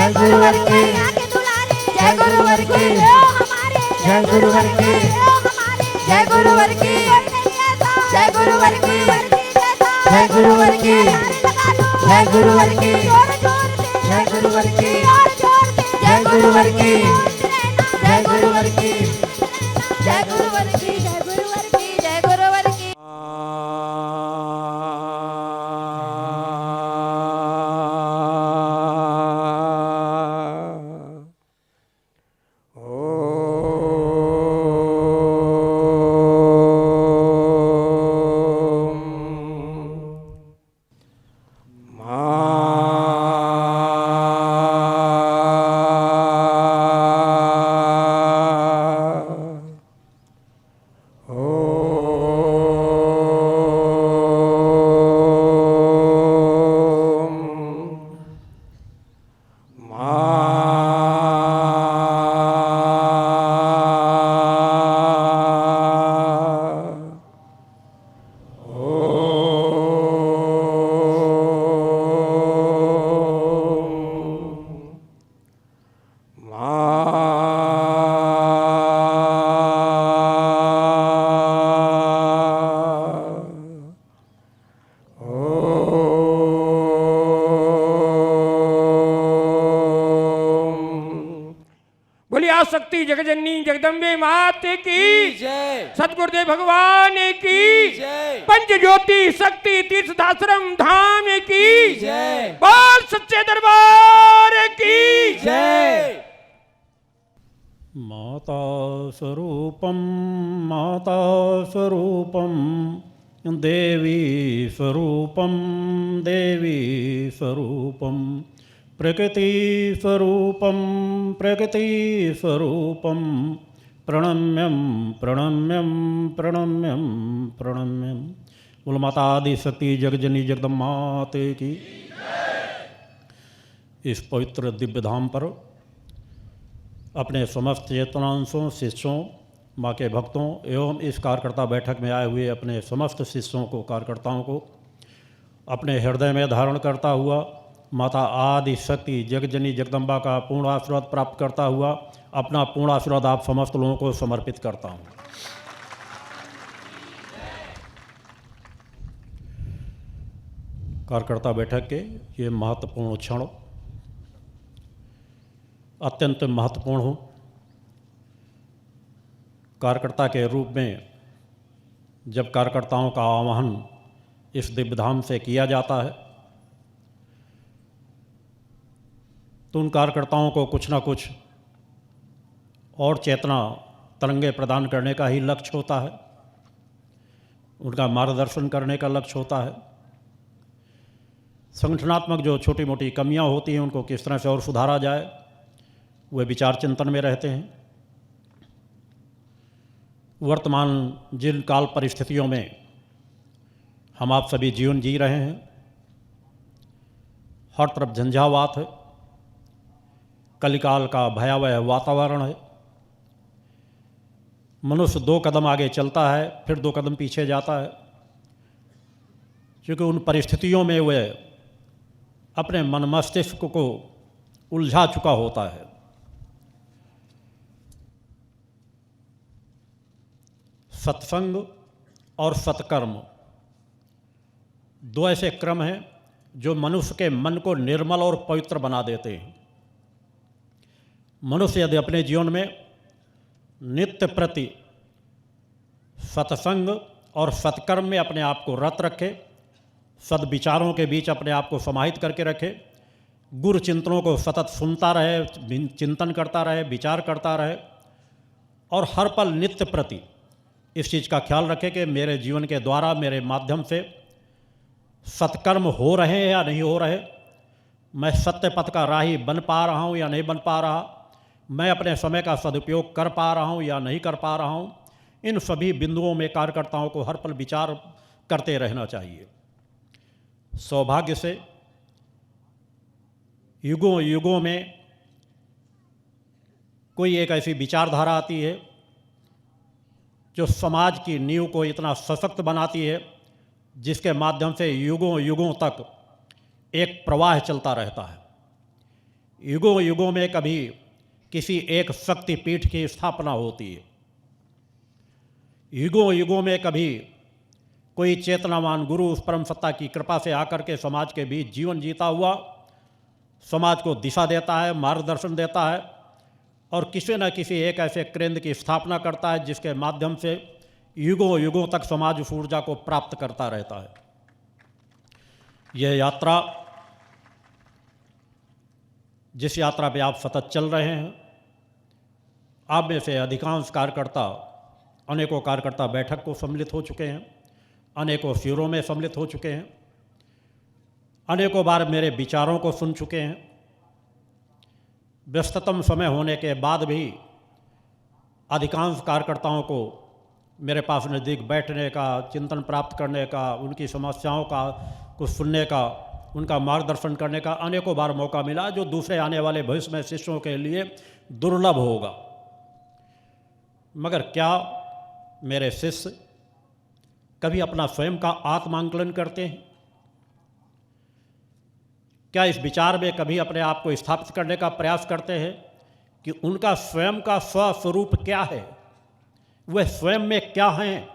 जय गुरुवर की, जय गुरुवर की, जय गुरुवर की, जय गुरुवर की, जय गुरुवर की, जय गुरुवर की, जय गुरुवर की, जय गुरुवर की, जय गुरुवर की, जय गुरुवर की, जय गुरुवर की, जय गुरुवर की, जय गुरुवर की। बोली आसक्ति जगजननी जगदम्बे मात की जय सतगुरुदेव भगवान की जय पंच ज्योति शक्ति तीर्थाश्रम धाम की जय बोल सच्चे दरबार की जय माता स्वरूपम माता स्वरूपम देवी स्वरूपम देवी स्वरूपम प्रकृति स्वरूपम प्रकृति स्वरूपम प्रणम्यम प्रणम्यम प्रणम्यम प्रणम्यम। बोल माता आदि शक्ति जगजनी जगदम्बा माते की। इस पवित्र दिव्य धाम पर अपने समस्त चेतनांशों शिष्यों माँ के भक्तों एवं इस कार्यकर्ता बैठक में आए हुए अपने समस्त शिष्यों को कार्यकर्ताओं को अपने हृदय में धारण करता हुआ माता आदि शक्ति जगजनी जगदम्बा का पूर्ण आशीर्वाद प्राप्त करता हुआ अपना पूर्ण आशीर्वाद आप समस्त लोगों को समर्पित करता हूँ। कार्यकर्ता बैठक के ये महत्वपूर्ण क्षण अत्यंत महत्वपूर्ण हो। कार्यकर्ता के रूप में जब कार्यकर्ताओं का आह्वान इस दिव्यधाम से किया जाता है तो उन कार्यकर्ताओं को कुछ ना कुछ और चेतना तरंगे प्रदान करने का ही लक्ष्य होता है, उनका मार्गदर्शन करने का लक्ष्य होता है। संगठनात्मक जो छोटी मोटी कमियां होती हैं उनको किस तरह से और सुधारा जाए वे विचार चिंतन में रहते हैं। वर्तमान जिन काल परिस्थितियों में हम आप सभी जीवन जी रहे हैं, हर तरफ झंझावात है, कलिकाल का भयावह वातावरण है। मनुष्य 2 कदम आगे चलता है फिर 2 कदम पीछे जाता है, क्योंकि उन परिस्थितियों में वह अपने मन मस्तिष्क को उलझा चुका होता है। सत्संग और सत्कर्म 2 ऐसे क्रम हैं जो मनुष्य के मन को निर्मल और पवित्र बना देते हैं। मनुष्य यदि अपने जीवन में नित्य प्रति सत्संग और सत्कर्म में अपने आप को रत रखे, सद्विचारों के बीच अपने आप को समाहित करके रखे, गुरु चिंतनों को सतत सुनता रहे, चिंतन करता रहे, विचार करता रहे और हर पल नित्य प्रति इस चीज़ का ख्याल रखे कि मेरे जीवन के द्वारा मेरे माध्यम से सत्कर्म हो रहे हैं या नहीं हो रहे, मैं सत्य पथ का राही बन पा रहा हूँ या नहीं बन पा रहा, मैं अपने समय का सदुपयोग कर पा रहा हूँ या नहीं कर पा रहा हूँ। इन सभी बिंदुओं में कार्यकर्ताओं को हर पल विचार करते रहना चाहिए। सौभाग्य से युगों युगों में कोई एक ऐसी विचारधारा आती है जो समाज की नींव को इतना सशक्त बनाती है, जिसके माध्यम से युगों युगों तक एक प्रवाह चलता रहता है। युगों युगों में कभी किसी एक शक्तिपीठ की स्थापना होती है। युगों युगों में कभी कोई चेतनावान गुरु उस परम सत्ता की कृपा से आकर के समाज के बीच जीवन जीता हुआ समाज को दिशा देता है, मार्गदर्शन देता है और किसी न किसी एक ऐसे केंद्र की स्थापना करता है जिसके माध्यम से युगों युगों तक समाज उस ऊर्जा को प्राप्त करता रहता है। यह यात्रा, जिस यात्रा पे आप सतत चल रहे हैं, आप में से अधिकांश कार्यकर्ता, अनेकों कार्यकर्ता बैठक को सम्मिलित हो चुके हैं, अनेकों शिविरों में सम्मिलित हो चुके हैं, अनेकों बार मेरे विचारों को सुन चुके हैं। व्यस्ततम समय होने के बाद भी अधिकांश कार्यकर्ताओं को मेरे पास नज़दीक बैठने का, चिंतन प्राप्त करने का, उनकी समस्याओं का कुछ सुनने का, उनका मार्गदर्शन करने का अनेकों बार मौका मिला, जो दूसरे आने वाले भविष्य में शिष्यों के लिए दुर्लभ होगा। मगर क्या मेरे शिष्य कभी अपना स्वयं का आत्मांकलन करते हैं? क्या इस विचार में कभी अपने आप को स्थापित करने का प्रयास करते हैं कि उनका स्वयं का स्वस्वरूप क्या है, वे स्वयं में क्या हैं?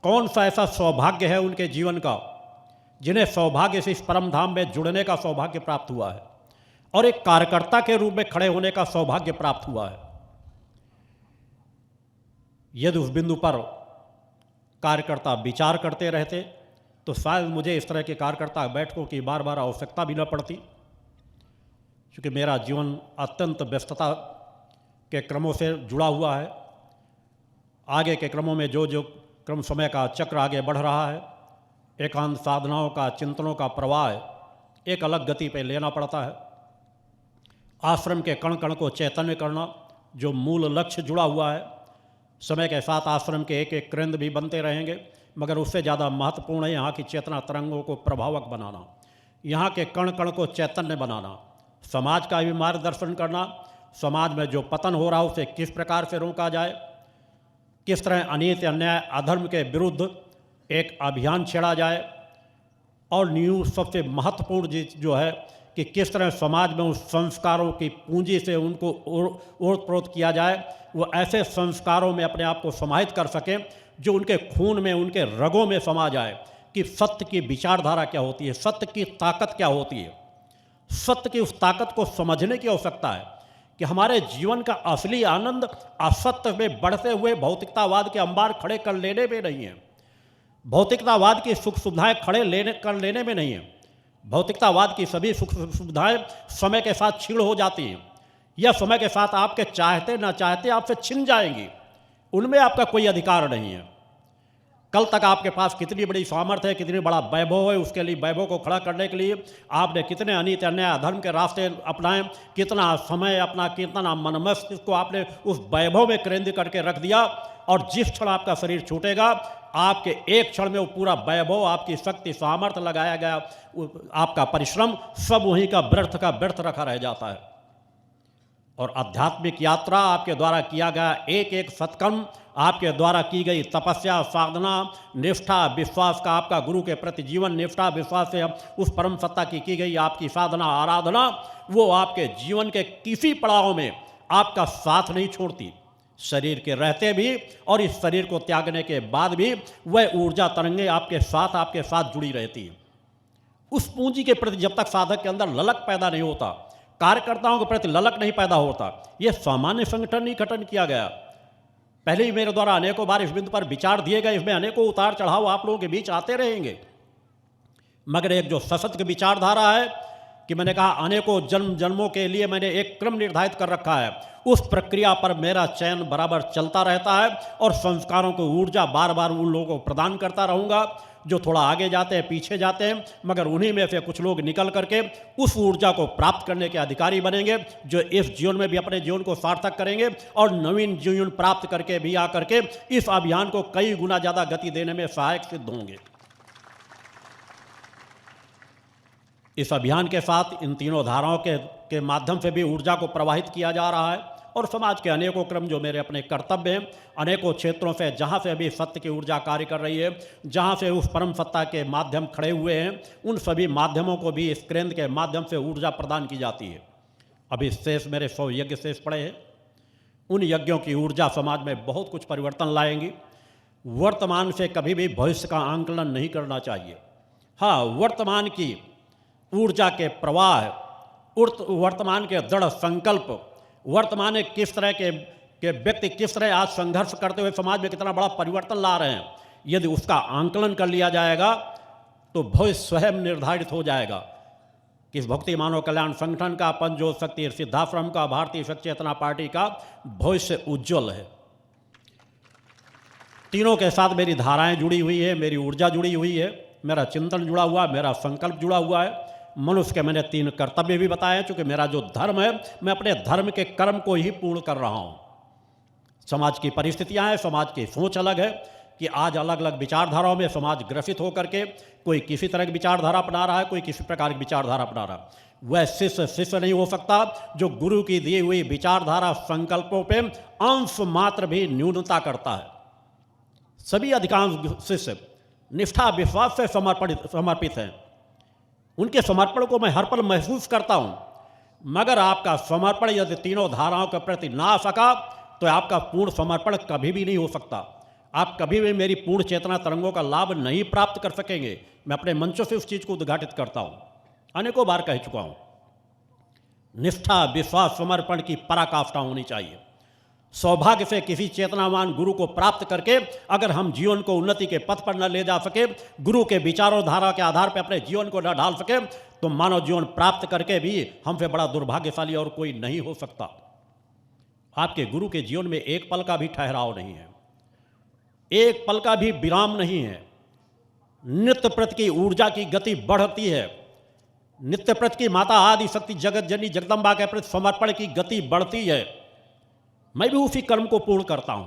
कौन सा ऐसा सौभाग्य है उनके जीवन का जिन्हें सौभाग्य से इस परम धाम में जुड़ने का सौभाग्य प्राप्त हुआ है और एक कार्यकर्ता के रूप में खड़े होने का सौभाग्य प्राप्त हुआ है? यदि उस बिंदु पर कार्यकर्ता विचार करते रहते तो शायद मुझे इस तरह के कार्यकर्ता बैठकों की बार बार आवश्यकता भी न पड़ती, क्योंकि मेरा जीवन अत्यंत व्यस्तता के क्रमों से जुड़ा हुआ है। आगे के क्रमों में जो जो क्रम समय का चक्र आगे बढ़ रहा है, एकांत साधनाओं का, चिंतनों का प्रवाह एक अलग गति पे लेना पड़ता है। आश्रम के कण कण को चैतन्य करना जो मूल लक्ष्य जुड़ा हुआ है, समय के साथ आश्रम के एक एक केंद्र भी बनते रहेंगे, मगर उससे ज़्यादा महत्वपूर्ण है यहाँ की चेतना तरंगों को प्रभावक बनाना, यहाँ के कण कण को चैतन्य बनाना, समाज का भी मार्गदर्शन करना, समाज में जो पतन हो रहा है उसे किस प्रकार से रोका जाए, किस तरह अनीति, अन्याय, अधर्म के विरुद्ध एक अभियान छेड़ा जाए, और न्यू सबसे महत्वपूर्ण चीज जो है कि किस तरह समाज में उस संस्कारों की पूंजी से उनको ओत-प्रोत किया जाए, वो ऐसे संस्कारों में अपने आप को समाहित कर सकें जो उनके खून में, उनके रगों में समा जाए कि सत्य की विचारधारा क्या होती है, सत्य की ताकत क्या होती है। सत्य की उस ताकत को समझने की आवश्यकता है कि हमारे जीवन का असली आनंद असत्य में बढ़ते हुए भौतिकतावाद के अंबार खड़े कर लेने में नहीं है, भौतिकतावाद की सुख सुविधाएं कर लेने में नहीं है। भौतिकतावाद की सभी सुख सुविधाएं समय के साथ छीड़ हो जाती हैं, या समय के साथ आपके चाहते ना चाहते आपसे छिन जाएंगी, उनमें आपका कोई अधिकार नहीं है। कल तक आपके पास कितनी बड़ी सामर्थ्य है, कितनी बड़ा वैभव है, उसके लिए वैभव को खड़ा करने के लिए आपने कितने अनीति, अन्याय, अधर्म के रास्ते अपनाए, कितना समय अपना, कितना मन मस्तिष्क को आपने उस वैभव में केंद्रित करके रख दिया, और जिस क्षण आपका शरीर छूटेगा आपके एक क्षण में वो पूरा वैभव, आपकी शक्ति, सामर्थ्य, लगाया गया आपका परिश्रम सब वहीं का व्यर्थ रखा रह जाता है। और आध्यात्मिक यात्रा, आपके द्वारा किया गया एक एक सत्कर्म, आपके द्वारा की गई तपस्या, साधना, निष्ठा, विश्वास का आपका गुरु के प्रति जीवन, निष्ठा, विश्वास से उस परम सत्ता की गई आपकी साधना, आराधना, वो आपके जीवन के किसी पड़ाव में आपका साथ नहीं छोड़ती। शरीर के रहते भी और इस शरीर को त्यागने के बाद भी वह ऊर्जा तरंगे आपके साथ जुड़ी रहती है। उस पूंजी के प्रति जब तक साधक के अंदर ललक पैदा नहीं होता, कार्यकर्ताओं के प्रति ललक नहीं पैदा होता, यह सामान्य संगठन ही गठन किया गया। पहले ही मेरे द्वारा अनेकों बार इस बिंदु पर विचार दिए गए, इसमें अनेकों उतार चढ़ाव आप लोगों के बीच आते रहेंगे, मगर एक जो सशक्त विचारधारा है कि मैंने कहा अनेकों जन्मों के लिए मैंने एक क्रम निर्धारित कर रखा है, उस प्रक्रिया पर मेरा चयन बराबर चलता रहता है और संस्कारों को ऊर्जा बार बार उन लोगों को प्रदान करता रहूँगा जो थोड़ा आगे जाते हैं, पीछे जाते हैं, मगर उन्हीं में से कुछ लोग निकल करके उस ऊर्जा को प्राप्त करने के अधिकारी बनेंगे, जो इस जीवन में भी अपने जीवन को सार्थक करेंगे और नवीन जीवन प्राप्त करके भी आकर के इस अभियान को कई गुना ज़्यादा गति देने में सहायक सिद्ध होंगे। इस अभियान के साथ इन तीनों धाराओं के माध्यम से भी ऊर्जा को प्रवाहित किया जा रहा है और समाज के अनेकों क्रम जो मेरे अपने कर्तव्य हैं, अनेकों क्षेत्रों से जहाँ से अभी सत्य की ऊर्जा कार्य कर रही है, जहाँ से उस परम सत्ता के माध्यम खड़े हुए हैं, उन सभी माध्यमों को भी इस केंद्र के माध्यम से ऊर्जा प्रदान की जाती है। अभी शेष मेरे 100 यज्ञ शेष पड़े हैं। उन यज्ञों की ऊर्जा समाज में बहुत कुछ परिवर्तन लाएंगी। वर्तमान से कभी भी भविष्य का आंकलन नहीं करना चाहिए। हाँ, वर्तमान की ऊर्जा के प्रवाह, वर्तमान के दृढ़ संकल्प, वर्तमान में किस तरह के व्यक्ति किस तरह आज संघर्ष करते हुए समाज में कितना बड़ा परिवर्तन ला रहे हैं, यदि उसका आंकलन कर लिया जाएगा तो भविष्य स्वयं निर्धारित हो जाएगा। किस भक्ति मानव कल्याण संगठन का, पंचज्योत शक्ति सिद्धाश्रम का, भारतीय शक्ति चेतना पार्टी का भविष्य उज्जवल है। तीनों के साथ मेरी धाराएं जुड़ी हुई है, मेरी ऊर्जा जुड़ी हुई है, मेरा चिंतन जुड़ा हुआ है, मेरा संकल्प जुड़ा हुआ है। मनुष्य के मैंने 3 कर्तव्य भी बताए हैं, क्योंकि मेरा जो धर्म है, मैं अपने धर्म के कर्म को ही पूर्ण कर रहा हूँ। समाज की परिस्थितियाँ हैं, समाज की सोच अलग है कि आज अलग अलग विचारधाराओं में समाज ग्रसित होकर के कोई किसी तरह की विचारधारा अपना रहा है, कोई किसी प्रकार की विचारधारा अपना रहा है। वह शिष्य नहीं हो सकता जो गुरु की दी हुई विचारधारा संकल्पों पे अंश मात्र भी न्यूनता करता है। सभी अधिकांश शिष्य निष्ठा विश्वास से समर्पित हैं। उनके समर्पण को मैं हर पल महसूस करता हूँ। मगर आपका समर्पण यदि तीनों धाराओं के प्रति ना आ सका तो आपका पूर्ण समर्पण कभी भी नहीं हो सकता। आप कभी भी मेरी पूर्ण चेतना तरंगों का लाभ नहीं प्राप्त कर सकेंगे। मैं अपने मंचों से उस चीज़ को उद्घाटित करता हूँ, अनेकों बार कह चुका हूँ। निष्ठा विश्वास समर्पण की पराकाष्ठा होनी चाहिए। सौभाग्य से किसी चेतनावान गुरु को प्राप्त करके अगर हम जीवन को उन्नति के पथ पर न ले जा सके, गुरु के विचारों धारा के आधार पर अपने जीवन को न ढाल सके, तो मानव जीवन प्राप्त करके भी हमसे बड़ा दुर्भाग्यशाली और कोई नहीं हो सकता। आपके गुरु के जीवन में एक पल का भी ठहराव नहीं है, एक पल का भी विराम नहीं है। नित्य प्रति की ऊर्जा की गति बढ़ती है। नित्य प्रति की माता आदि शक्ति जगत जननी जगदम्बा के प्रति समर्पण की गति बढ़ती है। मैं भी उसी कर्म को पूर्ण करता हूं।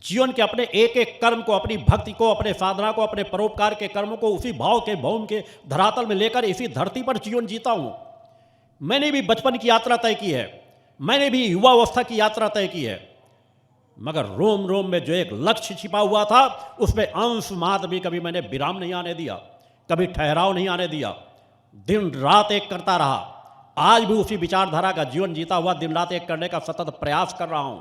जीवन के अपने एक एक कर्म को, अपनी भक्ति को, अपने साधना को, अपने परोपकार के कर्मों को उसी भाव के भौम के धरातल में लेकर इसी धरती पर जीवन जीता हूं। मैंने भी बचपन की यात्रा तय की है, मैंने भी युवावस्था की यात्रा तय की है, मगर रोम रोम में जो एक लक्ष्य छिपा हुआ था उसमें अंश मात्र भी कभी मैंने विराम नहीं आने दिया, कभी ठहराव नहीं आने दिया। दिन रात एक करता रहा। आज भी उसी विचारधारा का जीवन जीता हुआ दिन रात एक करने का सतत प्रयास कर रहा हूं।